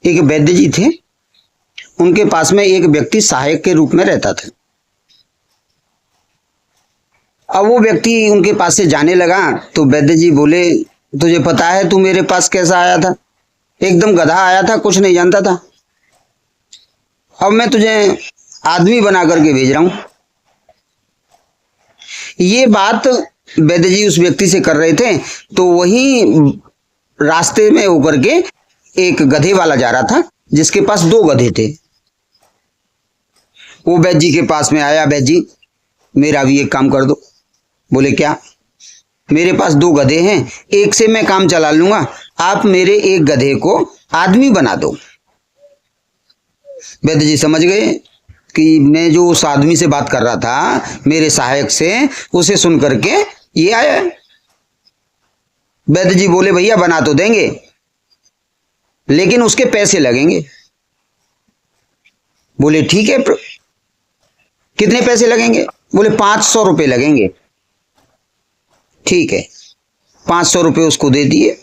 एक वैद्य जी थे, उनके पास में एक व्यक्ति सहायक के रूप में रहता था। अब वो व्यक्ति उनके पास से जाने लगा तो वैद्य जी बोले, तुझे पता है तू मेरे पास कैसा आया था? एकदम गधा आया था, कुछ नहीं जानता था। अब मैं तुझे आदमी बना करके भेज रहा हूं। ये बात वैद्य जी उस व्यक्ति से कर रहे थे, तो वही रास्ते में होकर के एक गधे वाला जा रहा था जिसके पास 2 गधे थे। वो वैद्य जी के पास में आया, वैद्य जी मेरा भी एक काम कर दो। बोले क्या? मेरे पास 2 गधे हैं, एक से मैं काम चला लूंगा, आप मेरे एक गधे को आदमी बना दो। वैद्य जी समझ गए कि मैं जो उस आदमी से बात कर रहा था, मेरे सहायक से, उसे सुन करके ये आया है। वैद्य जी बोले भैया बना तो देंगे, लेकिन उसके पैसे लगेंगे। बोले ठीक है, कितने पैसे लगेंगे? बोले 500 रुपये लगेंगे। ठीक है, 500 रुपये उसको दे दिए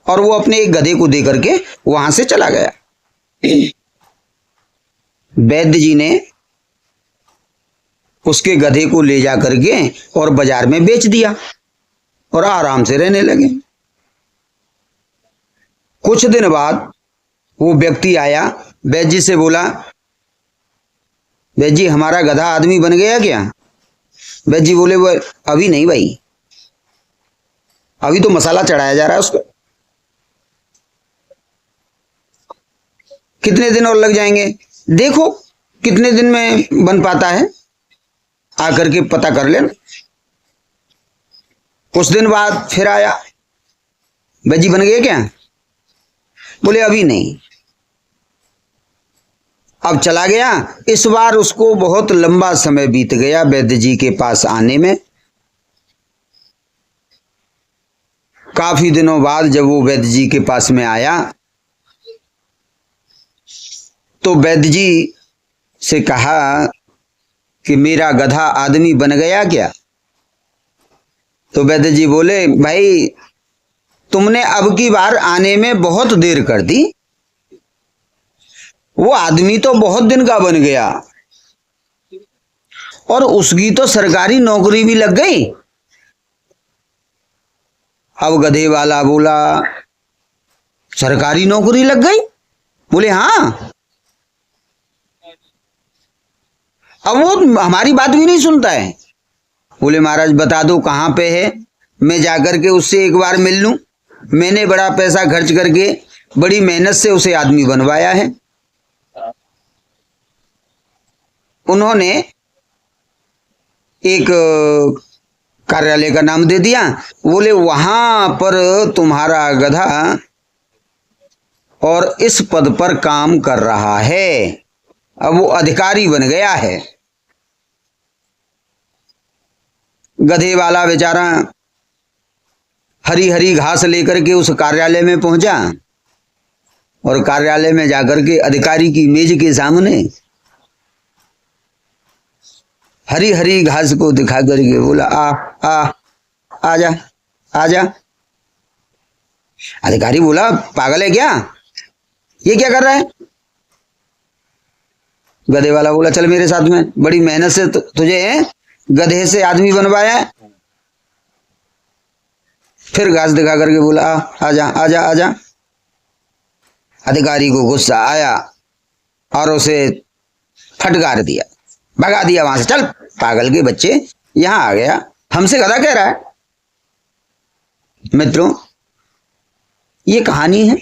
और वो अपने एक गधे को दे करके वहां से चला गया। वैद्य जी ने उसके गधे को ले जा करके और बाजार में बेच दिया और आराम से रहने लगे। कुछ दिन बाद वो व्यक्ति आया, वैद्य जी से बोला, वैद्य जी हमारा गधा आदमी बन गया क्या? वैद्य जी बोले, वो अभी नहीं भाई, अभी तो मसाला चढ़ाया जा रहा है उसको। कितने दिन और लग जाएंगे, देखो कितने दिन में बन पाता है, आकर के पता कर लेना। कुछ दिन बाद फिर आया, वैद्य जी बन गए क्या? बोले अभी नहीं। अब चला गया। इस बार उसको बहुत लंबा समय बीत गया वैद्य जी के पास आने में। काफी दिनों बाद जब वो वैद्य जी के पास में आया तो वैद्य जी से कहा कि मेरा गधा आदमी बन गया क्या? तो वैद्य जी बोले, भाई तुमने अब की बार आने में बहुत देर कर दी, वो आदमी तो बहुत दिन का बन गया और उसकी तो सरकारी नौकरी भी लग गई। अब गधे वाला बोला, सरकारी नौकरी लग गई? बोले हाँ। अब वो हमारी बात भी नहीं सुनता है। बोले महाराज बता दो कहां पे है, मैं जाकर के उससे एक बार मिल लूं। मैंने बड़ा पैसा खर्च करके बड़ी मेहनत से उसे आदमी बनवाया है। उन्होंने एक कार्यालय का नाम दे दिया। बोले वहां पर तुम्हारा गधा और इस पद पर काम कर रहा है, अब वो अधिकारी बन गया है। गधे वाला बेचारा हरी हरी घास लेकर के उस कार्यालय में पहुंचा और कार्यालय में जाकर के अधिकारी की मेज के सामने हरी हरी घास को दिखा करके बोला, आजा आजा। अधिकारी बोला, पागल है क्या, ये क्या कर रहा है? गधे वाला बोला, चल मेरे साथ में, बड़ी मेहनत से तुझे गधे से आदमी बनवाया है। फिर घास दिखा करके बोला, आजा आजा आजा। अधिकारी को गुस्सा आया और उसे फटकार दिया, भगा दिया वहां से। चल पागल के बच्चे, यहां आ गया, हमसे गधा कह रहा है। मित्रों, ये कहानी है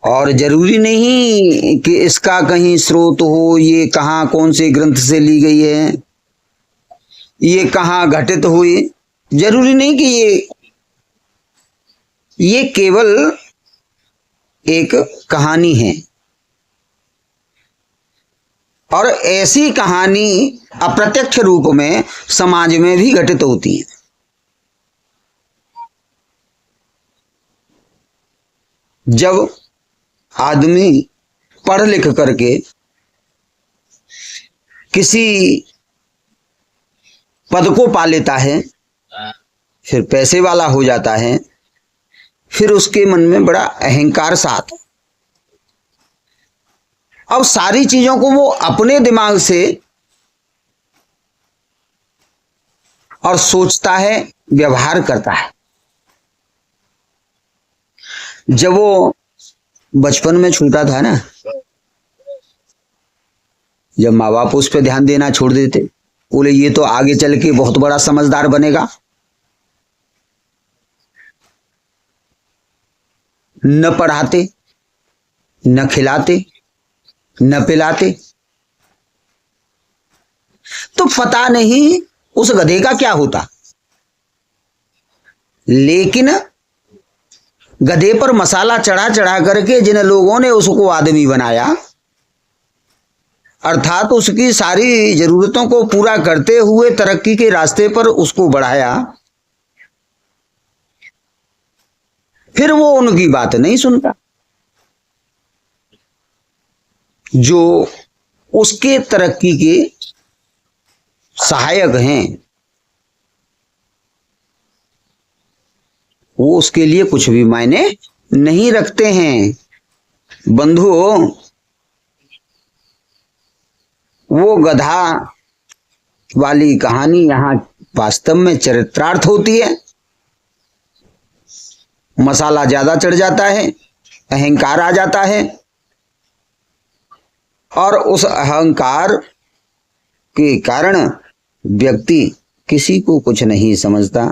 और जरूरी नहीं कि इसका कहीं स्रोत हो, ये कहां कौन से ग्रंथ से ली गई है, ये कहां घटित हुई, जरूरी नहीं कि ये केवल एक कहानी है। और ऐसी कहानी अप्रत्यक्ष रूप में समाज में भी घटित होती है। जब आदमी पढ़ लिख करके किसी पद को पा लेता है, फिर पैसे वाला हो जाता है, फिर उसके मन में बड़ा अहंकार सा आता। अब सारी चीजों को वो अपने दिमाग से और सोचता है, व्यवहार करता है। जब वो बचपन में छूटा था ना, जब माँ बाप उस पर ध्यान देना छोड़ देते, बोले ये तो आगे चल के बहुत बड़ा समझदार बनेगा, न पढ़ाते, न खिलाते, न पिलाते, तो पता नहीं उस गधे का क्या होता। लेकिन गधे पर मसाला चढ़ा चढ़ा करके जिन लोगों ने उसको आदमी बनाया, अर्थात उसकी सारी जरूरतों को पूरा करते हुए तरक्की के रास्ते पर उसको बढ़ाया, फिर वो उनकी बात नहीं सुनता। जो उसके तरक्की के सहायक हैं, वो उसके लिए कुछ भी मायने नहीं रखते हैं। बंधुओं, वो गधा वाली कहानी यहां वास्तव में चरित्रार्थ होती है। मसाला ज्यादा चढ़ जाता है, अहंकार आ जाता है, और उस अहंकार के कारण व्यक्ति किसी को कुछ नहीं समझता,